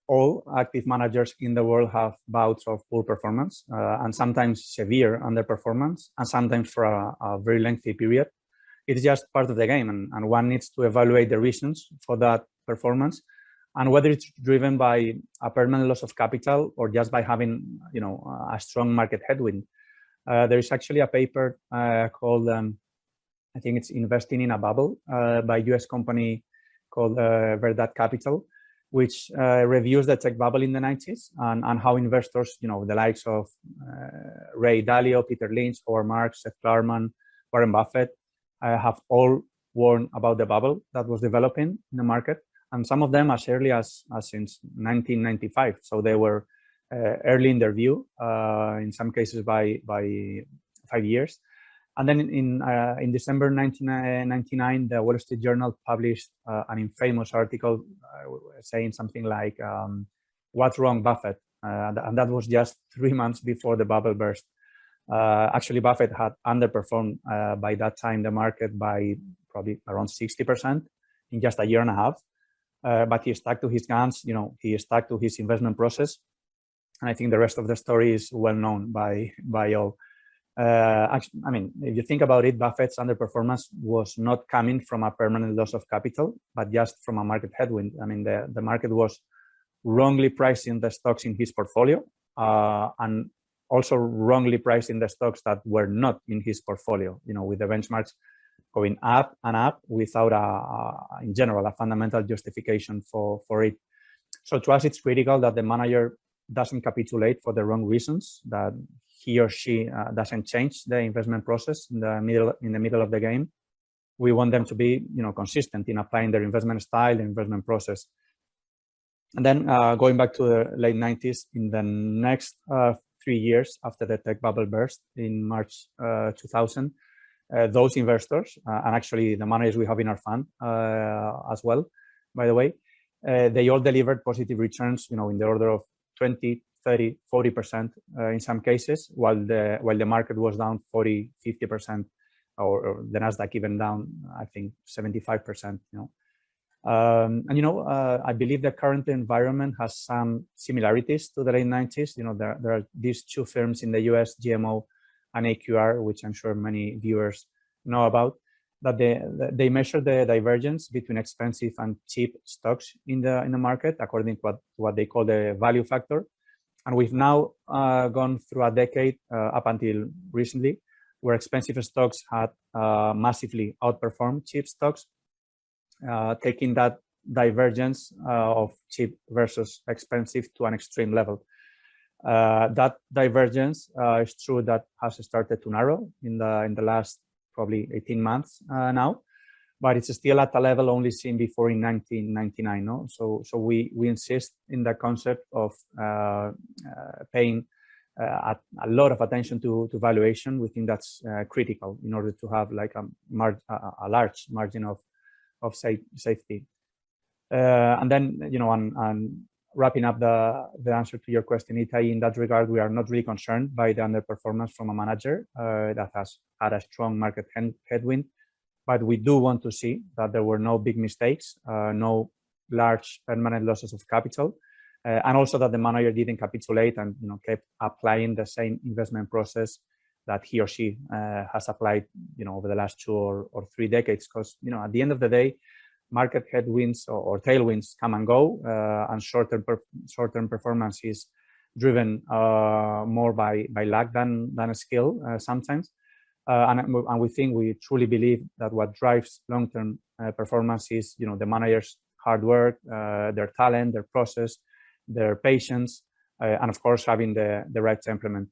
all active managers in the world have bouts of poor performance and sometimes severe underperformance, and sometimes for a very lengthy period. It's just part of the game, and one needs to evaluate the reasons for that performance and whether it's driven by a permanent loss of capital or just by having, a strong market headwind. There is actually a paper called, I think it's Investing in a Bubble by US company called Verdad Capital, which reviews the tech bubble in the 90s and how investors, the likes of Ray Dalio, Peter Lynch, Howard Marks, Seth Klarman, Warren Buffett, have all warned about the bubble that was developing in the market. And some of them as early as since 1995. So they were early in their view, in some cases by 5 years. And then in December 1999, the Wall Street Journal published an infamous article saying something like, "What's wrong, Buffett?" And that was just 3 months before the bubble burst. Actually, Buffett had underperformed by that time the market by probably around 60% in just a year and a half. But he stuck to his guns, he stuck to his investment process. And I think the rest of the story is well known by all. Actually, I mean, if you think about it, Buffett's underperformance was not coming from a permanent loss of capital, but just from a market headwind. I mean, the market was wrongly pricing the stocks in his portfolio and also wrongly pricing the stocks that were not in his portfolio, with the benchmarks going up and up without, in general, a fundamental justification for it. So to us, it's critical that the manager doesn't capitulate for the wrong reasons, that he or she doesn't change the investment process in the middle of the game. We want them to be, consistent in applying their investment style, investment process. And then going back to the late 90s, in the next 3 years after the tech bubble burst in March 2000, those investors, and actually the managers we have in our fund as well, by the way, they all delivered positive returns, in the order of 20, 30, 40% in some cases, while the market was down 40, 50%, or the Nasdaq even down, I think, 75%. I believe the current environment has some similarities to the late 90s. There are these two firms in the US, GMO and AQR, which I'm sure many viewers know about, that they measure the divergence between expensive and cheap stocks in the market according to what they call the value factor. And we've now gone through a decade up until recently where expensive stocks had massively outperformed cheap stocks, taking that divergence of cheap versus expensive to an extreme level. That divergence is true that has started to narrow in the last probably 18 months now, but it's still at a level only seen before in 1999. No? So we insist in the concept of paying a lot of attention to valuation. We think that's critical in order to have like a large margin of safety. And then, and wrapping up the answer to your question, Itai, in that regard, we are not really concerned by the underperformance from a manager that has had a strong market headwind, but we do want to see that there were no big mistakes, no large permanent losses of capital, and also that the manager didn't capitulate and kept applying the same investment process that he or she has applied over the last 2 or 3 decades. Because at the end of the day, market headwinds or tailwinds come and go, and short-term performance is driven more by luck than a skill sometimes. And we truly believe that what drives long-term performance is the manager's hard work, their talent, their process, their patience, and of course having the right temperament.